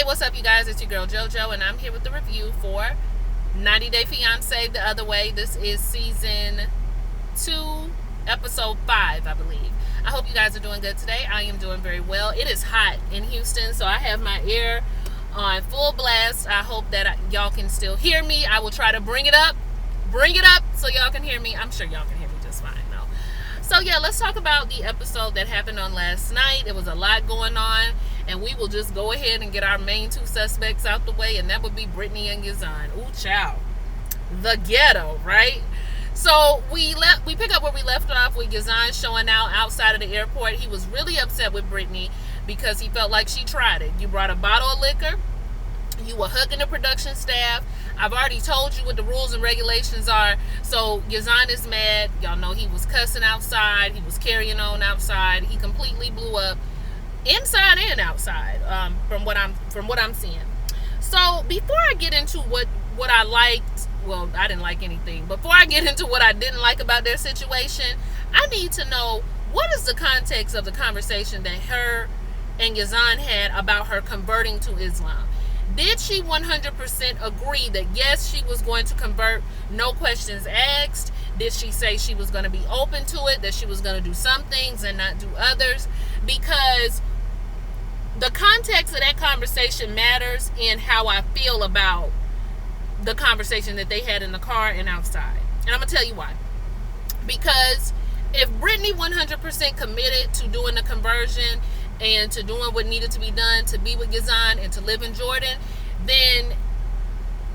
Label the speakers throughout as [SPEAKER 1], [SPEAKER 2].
[SPEAKER 1] Hey, what's up, you guys? It's your girl JoJo, and I'm here with the review for 90 Day Fiance The Other Way. This is season 2, episode 5, I believe. I hope you guys are doing good today. I am doing very well. It is hot in Houston, so I have my air on full blast. I hope that y'all can still hear me. I will try to bring it up so y'all can hear me. I'm sure y'all can hear me just fine, though. So yeah, let's talk about the episode that happened on last night. It was a lot going on, and we will just go ahead and get our main 2 suspects out the way, and that would be Brittany and Yazan. Ooh, child. The ghetto, right? So we pick up where we left off with Yazan showing out outside of the airport. He was really upset with Brittany because he felt like she tried it. You brought a bottle of liquor. You were hugging the production staff. I've already told you what the rules and regulations are. So Yazan is mad. Y'all know he was cussing outside. He was carrying on outside. He completely blew up inside and outside, from what I'm seeing. So before I get into what I liked, well, I didn't like anything. Before I get into what I didn't like about their situation, I need to know what is the context of the conversation that her and Yazan had about her converting to Islam. Did she 100% agree that yes, she was going to convert, no questions asked? Did she say she was going to be open to it, that she was going to do some things and not do others? Because the context of that conversation matters in how I feel about the conversation that they had in the car and outside. And I'm going to tell you why. Because if Brittany 100% committed to doing the conversion and to doing what needed to be done to be with Yazan and to live in Jordan, then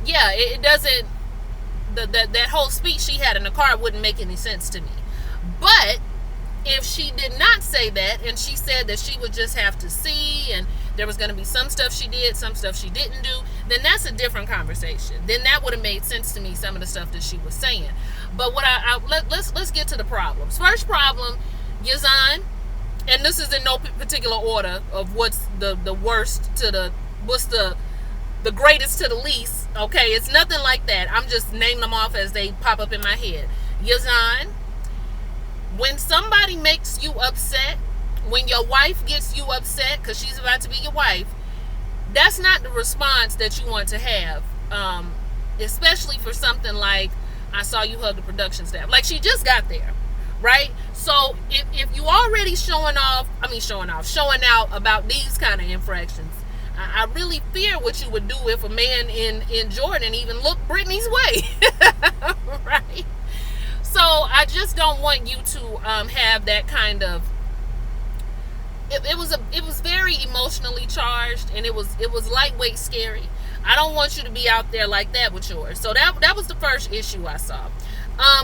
[SPEAKER 1] yeah, it doesn't, that whole speech she had in the car wouldn't make any sense to me. But if she did not say that, and she said that she would just have to see, and there was going to be some stuff she did, some stuff she didn't do, then that's a different conversation. Then that would have made sense to me, some of the stuff that she was saying. But what let's get to the problems. First problem, Yazan, and this is in no particular order of what's the worst to what's the greatest to the least. Okay, it's nothing like that. I'm just naming them off as they pop up in my head. Yazan, when somebody makes you upset, when your wife gets you upset because she's about to be your wife, that's not the response that you want to have, especially for something like, I saw you hug the production staff. Like, she just got there, right? So if you already showing out about these kind of infractions, I really fear what you would do if a man in Jordan even looked Brittany's way. Right? So I just don't want you to have that kind of. It was very emotionally charged, and it was lightweight scary. I don't want you to be out there like that with yours. So that was the first issue I saw.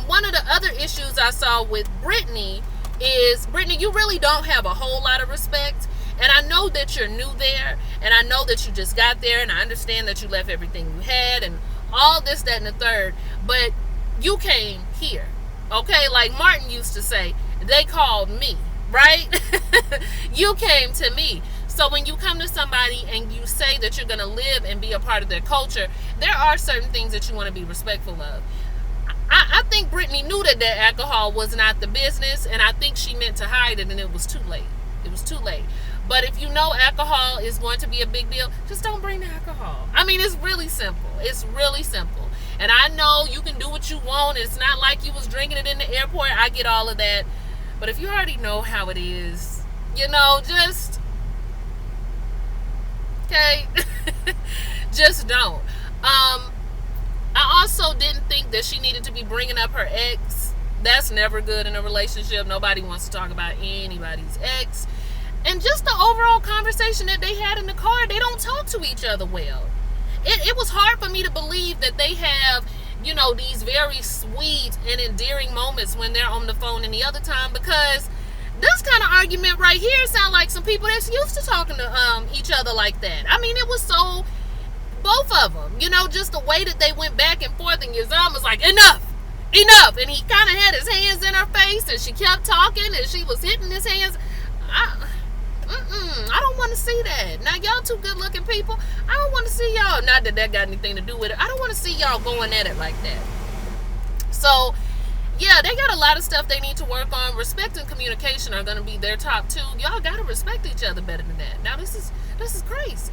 [SPEAKER 1] One of the other issues I saw with Brittany is, Brittany, you really don't have a whole lot of respect. And I know that you're new there, and I know that you just got there, and I understand that you left everything you had and all this, that, and the third, but you came here, okay? Like Martin used to say, they called me, right? You came to me. So when you come to somebody and you say that you're going to live and be a part of their culture, there are certain things that you want to be respectful of. I think Brittany knew that alcohol was not the business, and I think she meant to hide it, and it was too late. It was too late. But if you know alcohol is going to be a big deal, just don't bring the alcohol. I mean, it's really simple. It's really simple. And I know you can do what you want. It's not like you was drinking it in the airport. I get all of that. But if you already know how it is, just, okay, just don't. I also didn't think that she needed to be bringing up her ex. That's never good in a relationship. Nobody wants to talk about anybody's ex. And just the overall conversation that they had in the car, they don't talk to each other well. It was hard for me to believe that they have, these very sweet and endearing moments when they're on the phone any other time, because this kind of argument right here sounds like some people that's used to talking to each other like that. I mean, it was so, both of them, just the way that they went back and forth, and Yazan was like, enough, and he kind of had his hands in her face, and she kept talking, and she was hitting his hands. I don't want to see that. Now, y'all two good looking people, I don't want to see y'all, not that got anything to do with it, I don't want to see y'all going at it like that. So yeah, they got a lot of stuff they need to work on. Respect and communication are going to be their top 2. Y'all got to respect each other better than that. Now, this is crazy.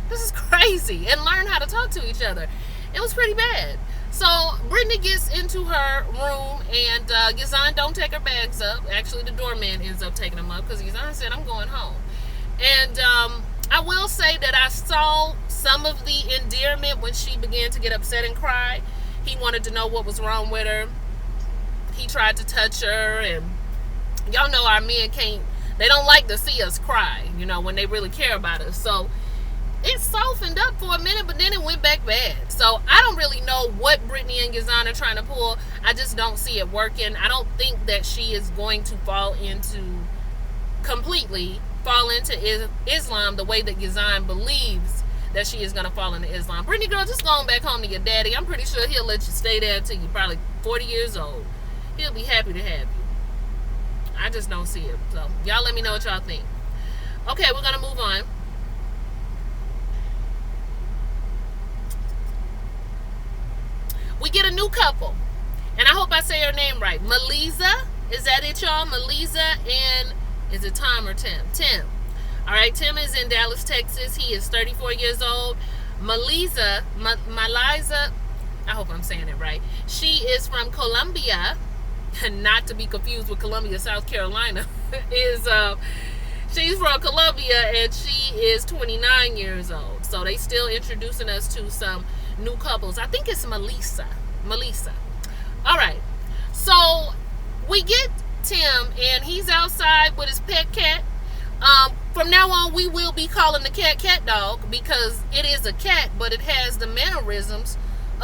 [SPEAKER 1] This is crazy. And learn how to talk to each other. It was pretty bad. So Brittany gets into her room, and Yazan don't take her bags up. Actually, the doorman ends up taking them up because Yazan said, I'm going home. And I will say that I saw some of the endearment when she began to get upset and cry. He wanted to know what was wrong with her. He tried to touch her, and y'all know our men they don't like to see us cry, when they really care about us. So it softened up for a minute, but then it went back bad. So I don't really know what Brittany and Yazan are trying to pull. I just don't see it working. I don't think that she is going to completely fall into Islam the way that Yazan believes that she is going to fall into Islam. Brittany, girl, just go on back home to your daddy. I'm pretty sure he'll let you stay there until you're probably 40 years old. He'll be happy to have you. I just don't see it. So y'all let me know what y'all think. Okay, we're going to move on. We get a new couple, and I hope I say her name right. Melyza, is that it, y'all? Melyza and, is it Tom or Tim? Tim. All right, Tim is in Dallas, Texas. He is 34 years old. Melyza, I hope I'm saying it right. She is from Colombia, not to be confused with Columbia, South Carolina. She's from Colombia, and she is 29 years old. So they still introducing us to some new couples. I think it's Melyza. All right. So we get Tim, and he's outside with his pet cat. From now on, we will be calling the cat cat dog because it is a cat, but it has the mannerisms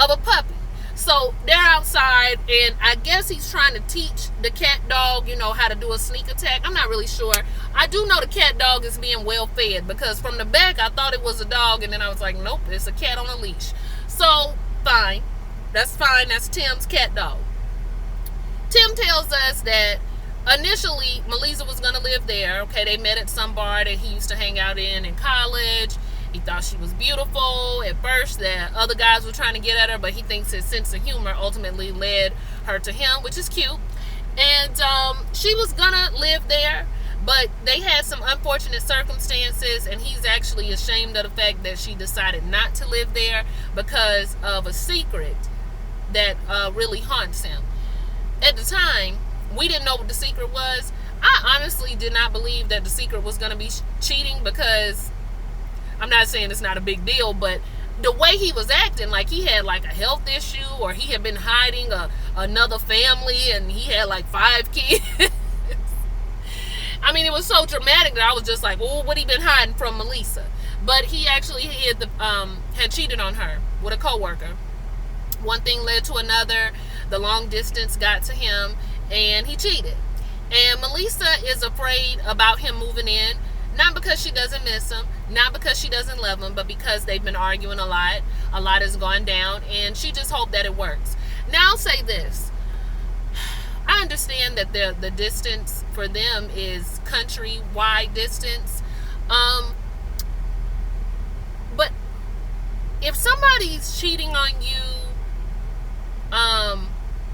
[SPEAKER 1] of a puppy. So they're outside, and I guess he's trying to teach the cat dog, how to do a sneak attack. I'm not really sure. I do know the cat dog is being well fed because from the back, I thought it was a dog, and then I was like, nope, it's a cat on a leash. So, fine. That's fine. That's Tim's cat dog. Tim tells us that initially, Melyza was going to live there. Okay, they met at some bar that he used to hang out in college. He thought she was beautiful at first, that other guys were trying to get at her, but he thinks his sense of humor ultimately led her to him, which is cute. And she was going to live there, but they had some unfortunate circumstances, and he's actually ashamed of the fact that she decided not to live there because of a secret that really haunts him. At the time, we didn't know what the secret was. I honestly did not believe that the secret was going to be cheating because I'm not saying it's not a big deal, but the way he was acting, like he had like a health issue or he had been hiding another family and he had like 5 kids. I mean, it was so dramatic that I was just like, oh, what he been hiding from Melyza? But he actually had cheated on her with a coworker. One thing led to another. The long distance got to him, and he cheated. And Melyza is afraid about him moving in, not because she doesn't miss him, not because she doesn't love him, but because they've been arguing a lot. A lot has gone down, and she just hoped that it works. Now, I'll say this. I understand that the distance for them is country-wide distance. But if somebody's cheating on you,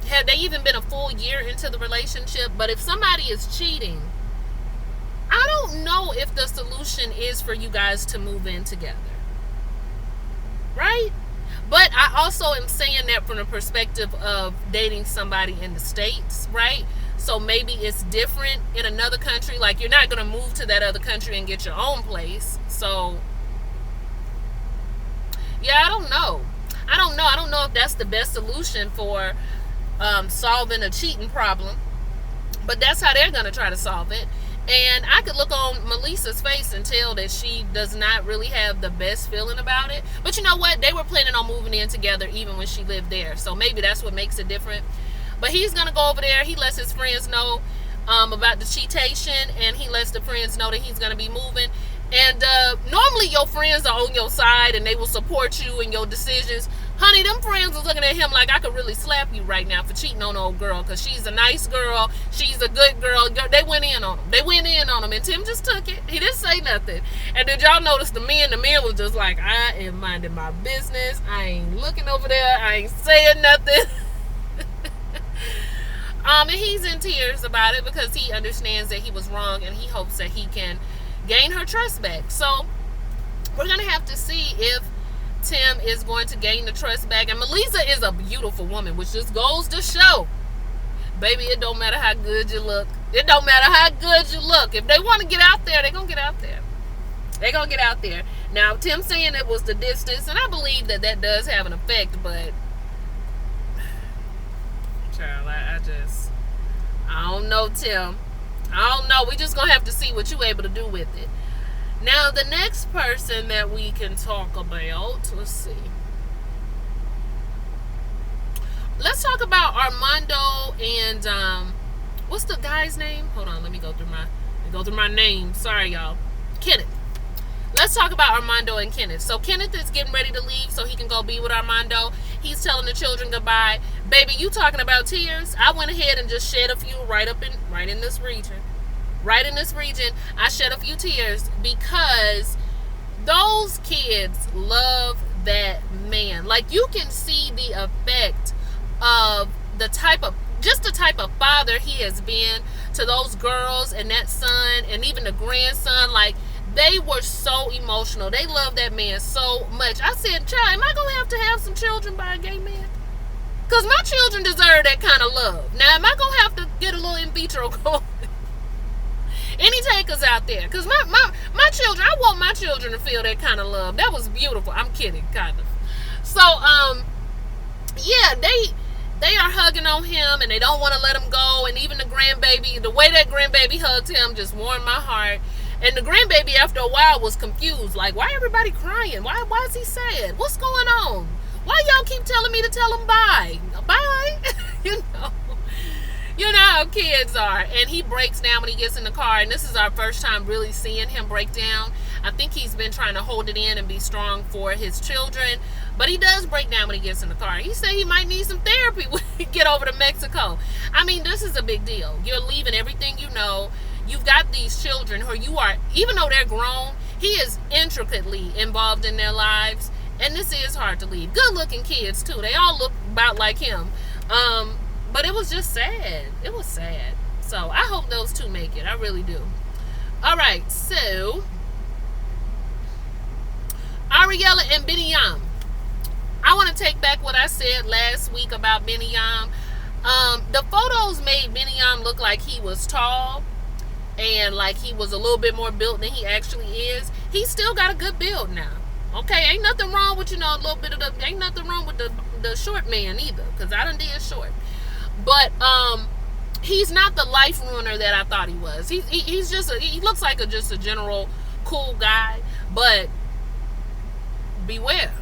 [SPEAKER 1] have they even been a full year into the relationship? But if somebody is cheating, I don't know if the solution is for you guys to move in together. Right? But I also am saying that from the perspective of dating somebody in the States, right? So maybe it's different in another country. Like, you're not going to move to that other country and get your own place. So, yeah, I don't know. I don't know if that's the best solution for solving a cheating problem. But that's how they're going to try to solve it. And I could look on Melyza's face and tell that she does not really have the best feeling about it. But you know what? They were planning on moving in together even when she lived there. So maybe that's what makes it different. But he's going to go over there. He lets his friends know about the cheatation. And he lets the friends know that he's going to be moving. And normally your friends are on your side and they will support you in your decisions. Honey, them friends was looking at him like I could really slap you right now for cheating on the old girl because she's a nice girl. She's a good girl. They went in on him. And Tim just took it. He didn't say nothing. And did y'all notice the man was just like, I am minding my business. I ain't looking over there. I ain't saying nothing. And he's in tears about it because he understands that he was wrong and he hopes that he can gain her trust back. So we're going to have to see if Tim is going to gain the trust back. And Melyza is a beautiful woman, which just goes to show, baby, it don't matter how good you look. It don't matter how good you look. If they want to get out there, they're going to get out there. They're going to get out there. Now, Tim saying it was the distance, and I believe that that does have an effect, but child, I don't know, Tim. I don't know. We just going to have to see what you're able to do with it. Now, the next person that we can talk about, let's see. Let's talk about Armando and, what's the guy's name? Hold on, let me go through my name. Sorry, y'all. Kenneth. Let's talk about Armando and Kenneth. So Kenneth is getting ready to leave so he can go be with Armando. He's telling the children goodbye. Baby, you talking about tears? I went ahead and just shed a few right in this region. Right in this region, I shed a few tears because those kids love that man. Like, you can see the effect of the type of father he has been to those girls and that son and even the grandson. Like, they were so emotional. They love that man so much. I said, child, am I going to have some children by a gay man? Because my children deserve that kind of love. Now, am I going to have to get a little in vitro going? Any takers out there? Because my children, I want my children to feel that kind of love. That was beautiful. I'm kidding, kind of. So, yeah, they are hugging on him, and they don't want to let him go. And even the grandbaby, the way that grandbaby hugged him just warmed my heart. And the grandbaby, after a while, was confused. Like, why everybody crying? Why is he sad? What's going on? Why y'all keep telling me to tell him bye? Bye? You know how kids are. And he breaks down when he gets in the car. And this is our first time really seeing him break down. I think he's been trying to hold it in and be strong for his children. But he does break down when he gets in the car. He said he might need some therapy when he get over to Mexico. I mean, this is a big deal. You're leaving everything you know. You've got these children who you are, even though they're grown, he is intricately involved in their lives. And this is hard to leave. Good looking kids too. They all look about like him. But it was just sad. It was sad. So I hope those two make it. I really do. All right. So Ariela and Brittany. I want to take back what I said last week about Brittany. The photos made Brittany look like he was tall and like he was a little bit more built than he actually is. He's still got a good build now. Okay, ain't nothing wrong with, a little bit of ain't nothing wrong with the short man either, because I done did short. But he's not the life ruiner that I thought he was. He's just he looks like just a general cool guy, but beware,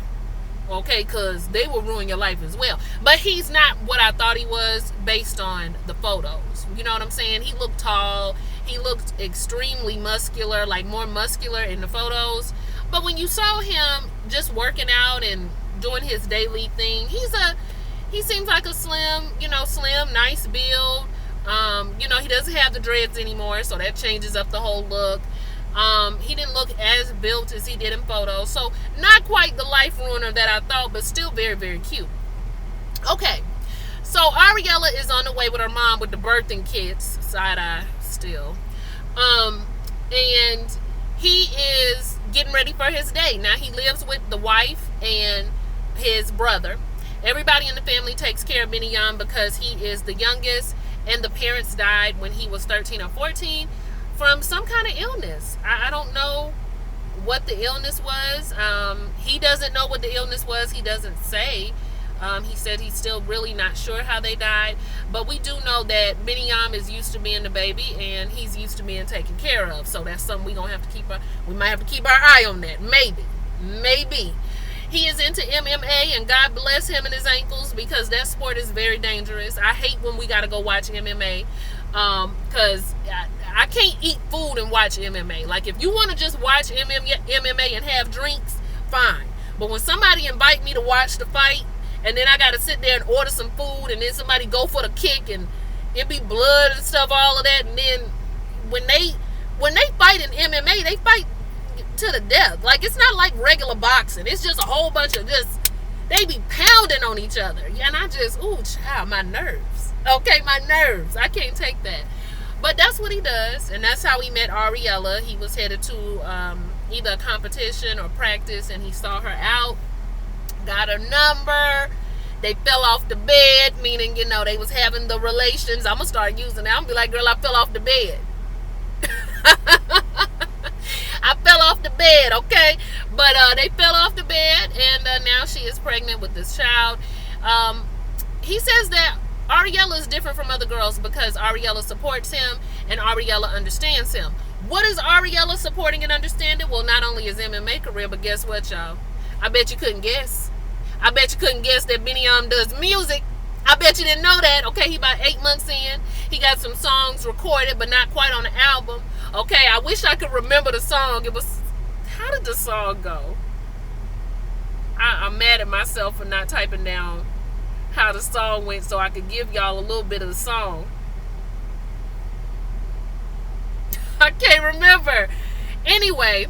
[SPEAKER 1] okay, because they will ruin your life as well. But he's not what I thought he was based on the photos. You know what I'm saying? He looked tall. He looked extremely muscular, like more muscular in the photos. But when you saw him just working out and doing his daily thing, he seems like a slim, nice build. He doesn't have the dreads anymore, so that changes up the whole look. He didn't look as built as he did in photos. So not quite the life ruiner that I thought, but still very, very cute. Okay. So Ariela is on the way with her mom with the birthing kits, side eye still. And he is getting ready for his day. Now he lives with the wife and his brother. Everybody in the family takes care of Brittany because he is the youngest, and the parents died when he was 13 or 14 from some kind of illness. I don't know what the illness was. He doesn't know what the illness was. He doesn't say. He said he's still really not sure how they died. But we do know that Brittany is used to being the baby, and he's used to being taken care of. So that's something we might have to keep our eye on that. Maybe. He is into MMA, and God bless him and his ankles, because that sport is very dangerous. I hate when we got to go watch MMA, because I can't eat food and watch MMA. Like, if you want to just watch MMA and have drinks, fine. But when somebody invite me to watch the fight, and then I got to sit there and order some food, and then somebody go for the kick, and it be blood and stuff, all of that, and then when they fight in MMA, they fight to the death. Like, it's not like regular boxing. It's just a whole bunch of they be pounding on each other. And I just, child, my nerves. Okay, my nerves. I can't take that. But that's what he does, and that's how he met Ariela. He was headed to either a competition or practice, and he saw her out, got her number. They fell off the bed, meaning, they was having the relations. I'm going to start using that. I'm going to be like, girl, I fell off the bed. I fell off the bed, okay? But they fell off the bed, and now she is pregnant with this child. He says that Ariela is different from other girls because Ariela supports him and Ariela understands him. What is Ariela supporting and understanding? Well, not only his MMA career, but guess what, y'all? I bet you couldn't guess. I bet you couldn't guess that Benny does music. I bet you didn't know that. Okay, he about 8 months in. He got some songs recorded, but not quite on the album. Okay, I wish I could remember the song. How did the song go? I'm mad at myself for not typing down how the song went so I could give y'all a little bit of the song. I can't remember. Anyway,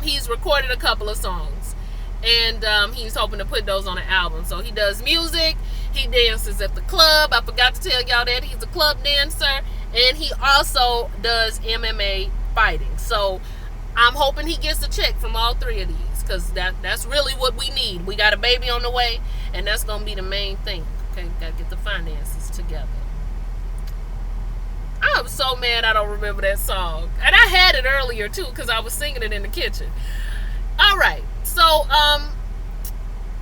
[SPEAKER 1] he's recorded a couple of songs, and he's hoping to put those on an album. So he does music, he dances at the club. I forgot to tell y'all that he's a club dancer, and he also does MMA fighting. So I'm hoping he gets a check from all three of these, because that's really what we need. We got a baby on the way, and that's going to be the main thing. Okay, got to get the finances together. I'm so mad I don't remember that song. And I had it earlier, too, because I was singing it in the kitchen. All right. So,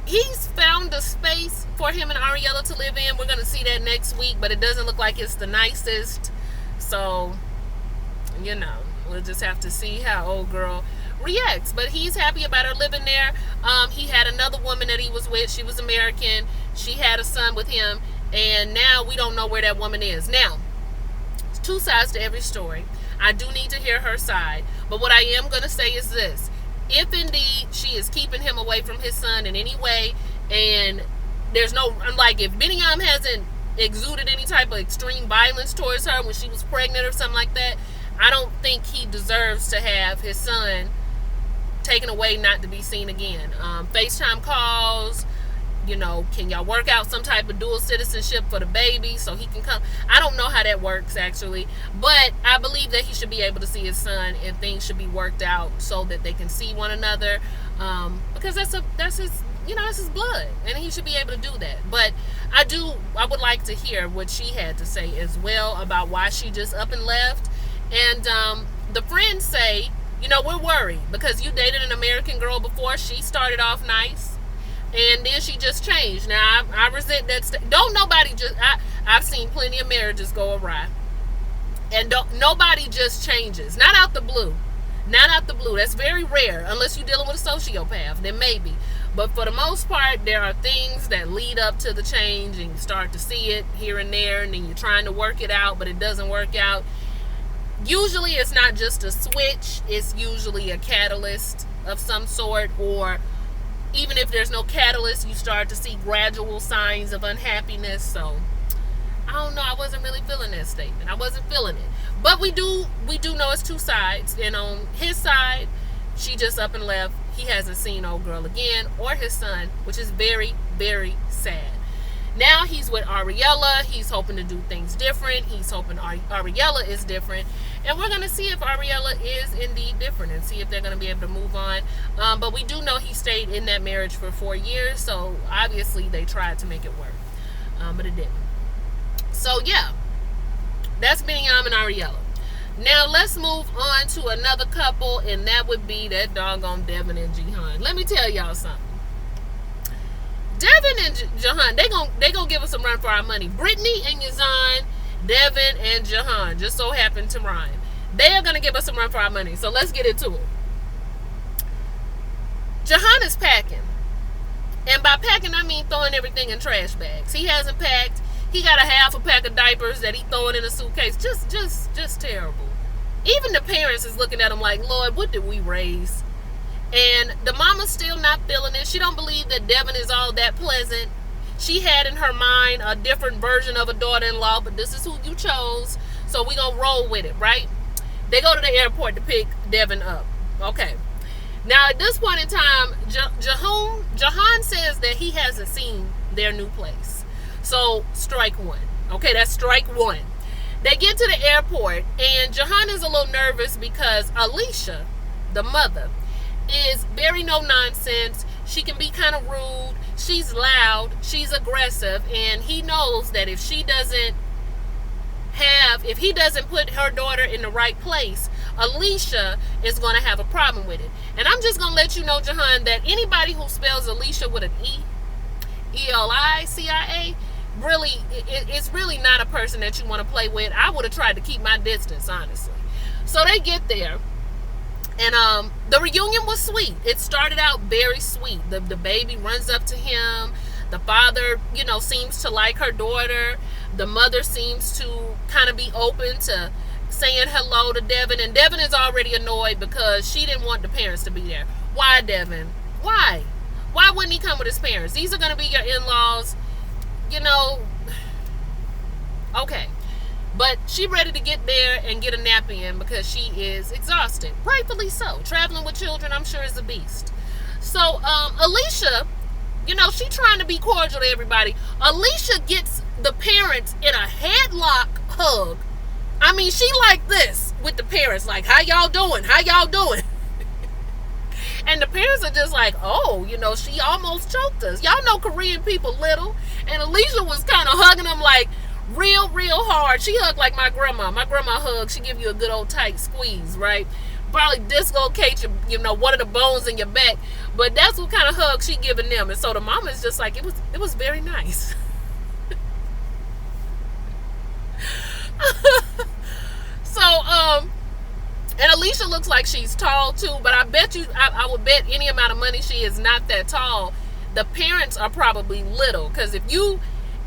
[SPEAKER 1] he's found a space for him and Ariela to live in. We're going to see that next week, but it doesn't look like it's the nicest. So, we'll just have to see how old girl reacts. But he's happy about her living there. He had another woman that he was with. She was American. She had a son with him. And now we don't know where that woman is. Now, two sides to every story. I do need to hear her side, but what I am going to say is this: if indeed she is keeping him away from his son in any way, and there's no, like, if Benny hasn't exuded any type of extreme violence towards her when she was pregnant or something like that, I don't think he deserves to have his son taken away, not to be seen again. FaceTime calls, can y'all work out some type of dual citizenship for the baby so he can come? I don't know how that works, actually, but I believe that he should be able to see his son, and things should be worked out so that they can see one another, because that's his, it's his blood, and he should be able to do that. But I would like to hear what she had to say as well about why she just up and left. And the friends say, we're worried because you dated an American girl before. She started off nice, and then she just changed. Now, I resent that. Don't nobody just... I've seen plenty of marriages go awry. And nobody just changes. Not out the blue. Not out the blue. That's very rare. Unless you're dealing with a sociopath. Then maybe. But for the most part, there are things that lead up to the change. And you start to see it here and there. And then you're trying to work it out, but it doesn't work out. Usually, it's not just a switch. It's usually a catalyst of some sort, or... even if there's no catalyst, you start to see gradual signs of unhappiness. So, I don't know. I wasn't really feeling that statement. I wasn't feeling it. But we do know it's two sides. And on his side, she just up and left. He hasn't seen old girl again or his son, which is very, very sad. Now he's with Ariela. He's hoping to do things different. He's hoping Ariela is different. And we're going to see if Ariela is indeed different and see if they're going to be able to move on. But we do know he stayed in that marriage for 4 years. So obviously they tried to make it work. But it didn't. So yeah, that's Benny and Ariela. Now let's move on to another couple. And that would be that doggone Deavan and Jihoon. Let me tell y'all something. Deavan and Jihoon, they gonna give us a run for our money. Brittany and Yazan, Deavan and Jihoon, just so happen to rhyme. They are gonna give us a run for our money. So let's get into it. Jihoon is packing, and by packing I mean throwing everything in trash bags. He hasn't packed. He got a half a pack of diapers that he throwing in a suitcase. Just terrible. Even the parents is looking at him like, Lord, what did we raise? And the mama's still not feeling it. She don't believe that Deavan is all that pleasant. She had in her mind a different version of a daughter-in-law, but this is who you chose, so we gonna roll with it, right? They go to the airport to pick Deavan up. Okay. Now, at this point in time, Jihoon says that he hasn't seen their new place. So, strike one. Okay, that's strike one. They get to the airport, and Jihoon is a little nervous because Alicia, the mother, is very no nonsense. She can be kind of rude. She's loud. She's aggressive. And he knows that if he doesn't put her daughter in the right place, Alicia is going to have a problem with it. And I'm just going to let you know, Jihoon, that anybody who spells Alicia with an E, Elicia, really, it's really not a person that you want to play with. I would have tried to keep my distance, honestly. So they get there, and the reunion was sweet. It started out very sweet. The baby runs up to him. The father, seems to like her daughter. The mother seems to kind of be open to saying hello to Deavan, and Deavan is already annoyed because she didn't want the parents to be there. Why, Deavan? Why? Why wouldn't he come with his parents? These are going to be your in-laws. Okay. But she ready to get there and get a nap in because she is exhausted. Rightfully so. Traveling with children, I'm sure, is a beast. So, Alicia, she trying to be cordial to everybody. Alicia gets the parents in a headlock hug. I mean, she like this with the parents. Like, how y'all doing? How y'all doing? And the parents are just like, oh, she almost choked us. Y'all know Korean people little. And Alicia was kind of hugging them like real, real hard. She hugged like my grandma. My grandma hugged. She give you a good old tight squeeze, right? Probably dislocate one of the bones in your back. But that's what kind of hug she giving them. And so the mama is just like, it was very nice. So, and Alicia looks like she's tall too, but I bet you, I would bet any amount of money she is not that tall. The parents are probably little, because if you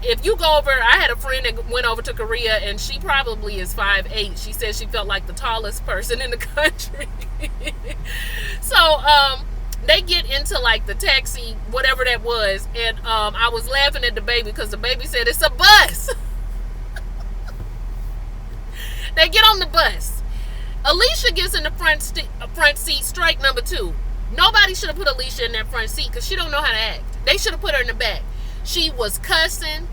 [SPEAKER 1] go over, I had a friend that went over to Korea, and she probably is 5'8". She said she felt like the tallest person in the country. So, they get into like the taxi, whatever that was, and I was laughing at the baby because the baby said it's a bus. They get on the bus. Alicia gets in the front seat, strike number 2. Nobody should have put Alicia in that front seat because she don't know how to act. They should have put her in the back. She was cussing.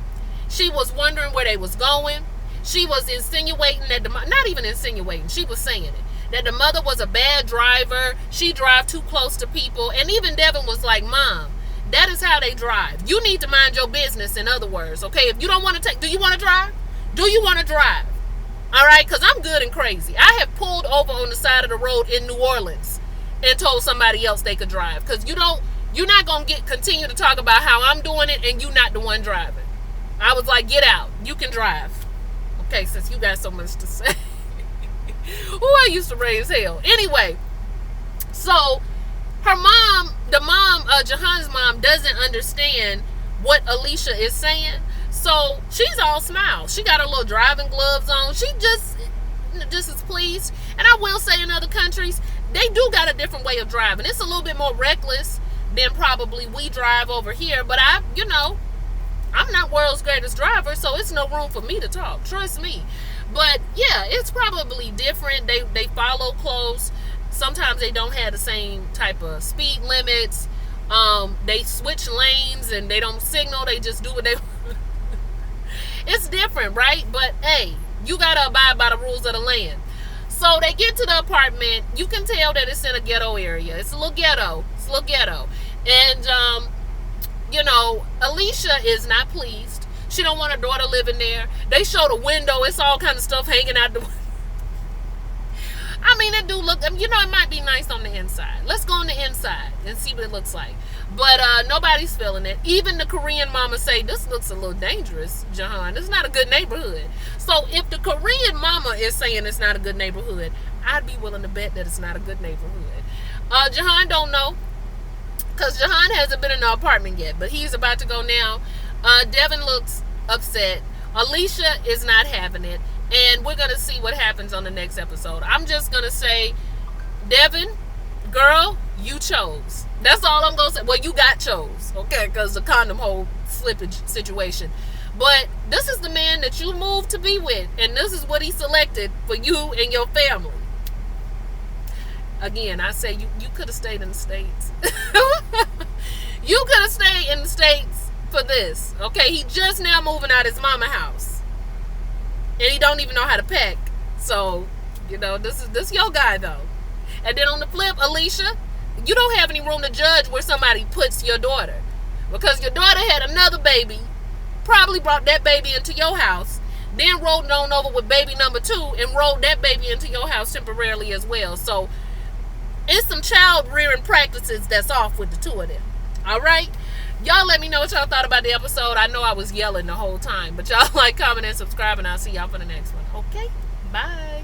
[SPEAKER 1] She was wondering where they was going. She was insinuating that not even insinuating, she was saying it, that the mother was a bad driver. She drive too close to people. And even Deavan was like, Mom, that is how they drive. You need to mind your business, in other words. Okay, if you don't want to do you want to drive? Do you want to drive? All right, because I'm good and crazy. I have pulled over on the side of the road in New Orleans and told somebody else they could drive. Because you're not going to continue to talk about how I'm doing it and you're not the one driving. I was like, get out. You can drive. Okay, since you got so much to say. Ooh, I used to raise hell. Anyway, so her mom, Jihoon's mom, doesn't understand what Alicia is saying. So she's all smiles. She got her little driving gloves on. She just is pleased. And I will say, in other countries, they do got a different way of driving. It's a little bit more reckless than probably we drive over here. But I'm not world's greatest driver, so it's no room for me to talk. Trust me. But yeah, it's probably different. They follow close. Sometimes they don't have the same type of speed limits. They switch lanes and they don't signal. They just do what they It's different, right? But hey, you gotta abide by the rules of the land. So they get to the apartment. You can tell that it's in a ghetto area. It's a little ghetto. And Alicia is not pleased. She don't want her daughter living there. They show the window. It's all kind of stuff hanging out the window. I mean, it do look, it might be nice on the inside. Let's go on the inside and see what it looks like. But nobody's feeling it. Even the Korean mama say, this looks a little dangerous, Jihoon. This is not a good neighborhood. So if the Korean mama is saying it's not a good neighborhood, I'd be willing to bet that it's not a good neighborhood. Jihoon don't know, because Jihoon hasn't been in the apartment yet, but he's about to go now. Deavan looks upset. Alicia is not having it. And we're going to see what happens on the next episode. I'm just going to say, Deavan, girl, you chose. That's all I'm going to say. Well, you got chose, okay, because the condom hole slippage situation. But this is the man that you moved to be with, and this is what he selected for you and your family. Again, I say you could have stayed in the States. You could have stayed in the States for this, okay? He just now moving out his mama house. And he don't even know how to pack. So, this your guy though. And then on the flip, Alicia, you don't have any room to judge where somebody puts your daughter. Because your daughter had another baby, probably brought that baby into your house, then rolled it on over with baby number 2 and rolled that baby into your house temporarily as well. So it's some child rearing practices that's off with the two of them. All right? Y'all let me know what y'all thought about the episode. I know I was yelling the whole time, but y'all like, comment, and subscribe, and I'll see y'all for the next one. Okay? Bye.